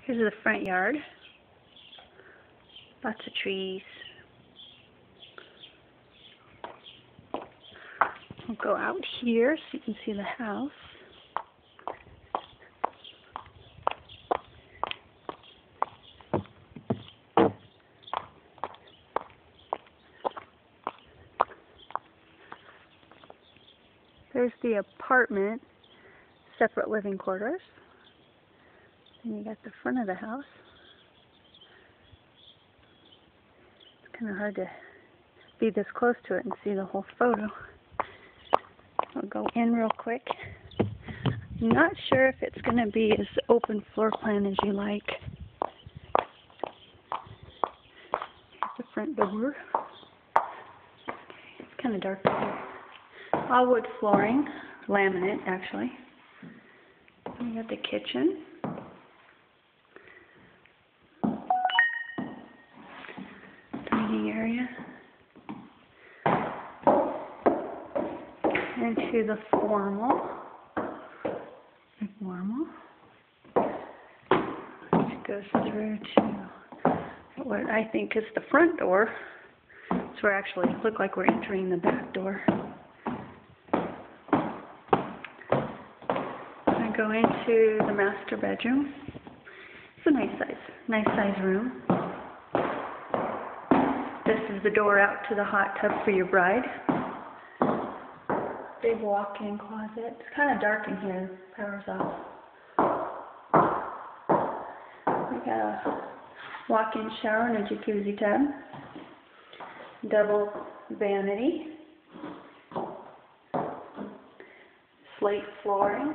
Here's the front yard. Lots of trees. We'll go out here so you can see the house. There's the apartment, separate living quarters. And you got the front of the house. It's kind of hard to be this close to it and see the whole photo. I'll go in real quick. I'm not sure if it's going to be as open floor plan as you like. Here's the front door. It's kind of dark here. All wood flooring, laminate actually. We got the kitchen. Dining area. Into the formal. Which goes through to what I think is the front door. So we're actually look like we're entering the back door. I go into the master bedroom. It's a nice size room. This is the door out to the hot tub for your bride. Big walk-in closet. It's kind of dark in here. Power's off. We got a walk-in shower and a jacuzzi tub. Double vanity. Slate flooring.